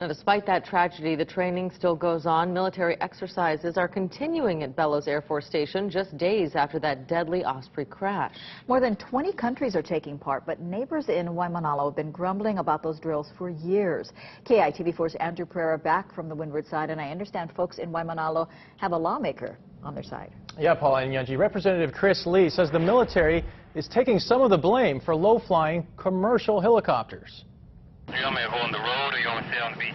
Now, despite that tragedy, the training still goes on. Military exercises are continuing at Bellows Air Force Station just days after that deadly Osprey crash. More than 20 countries are taking part, but neighbors in Waimanalo have been grumbling about those drills for years. KITV4's Andrew Pereira back from the windward side, and I understand folks in Waimanalo have a lawmaker on their side. Yeah, Paula and Yunji. Representative Chris Lee says the military is taking some of the blame for low-flying commercial helicopters. You want me to go on the road or you want me to stay on the beach?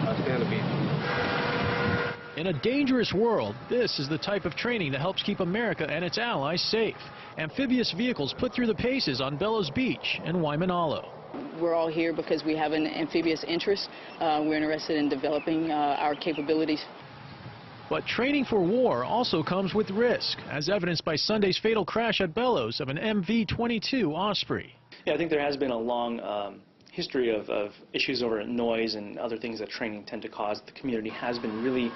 I'll stay on the beach. In a dangerous world, this is the type of training that helps keep America and its allies safe. Amphibious vehicles put through the paces on Bellows Beach in Waimanalo. We're all here because we have an amphibious interest. We're interested in developing our capabilities. But training for war also comes with risk, as evidenced by Sunday's fatal crash at Bellows of an MV-22 Osprey. Yeah, I think there has been a long history of issues over noise and other things that training tend to cause. The community has been really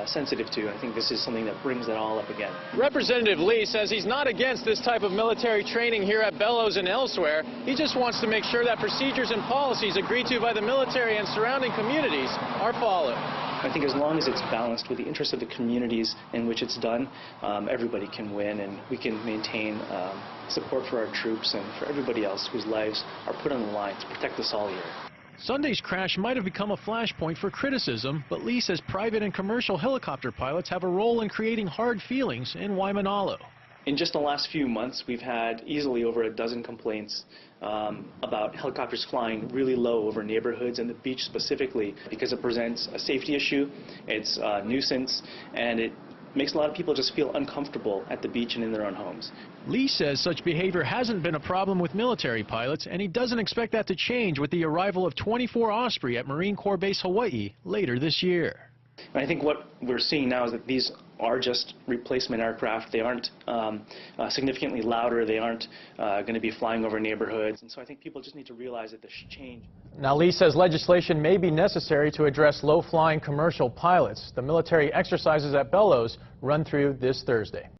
sensitive to. I think this is something that brings that all up again. Representative Lee says he's not against this type of military training here at Bellows and elsewhere. He just wants to make sure that procedures and policies agreed to by the military and surrounding communities are followed. I think as long as it's balanced with the interests of the communities in which it's done, everybody can win, and we can maintain support for our troops and for everybody else whose lives are put on the line to protect us all here. Sunday's crash might have become a flashpoint for criticism, but Lee says private and commercial helicopter pilots have a role in creating hard feelings in Waimanalo. In just the last few months, we've had easily over a dozen complaints about helicopters flying really low over neighborhoods and the beach specifically, because it presents a safety issue, it's a nuisance, and it makes a lot of people just feel uncomfortable at the beach and in their own homes. Lee says such behavior hasn't been a problem with military pilots, and he doesn't expect that to change with the arrival of 24 Osprey at Marine Corps Base Hawaii later this year. And I think what we're seeing now is that these are just replacement aircraft. They aren't significantly louder. They aren't going to be flying over neighborhoods. And so I think people just need to realize that this should change. Now, Lee says legislation may be necessary to address low-flying commercial pilots. The military exercises at Bellows run through this Thursday.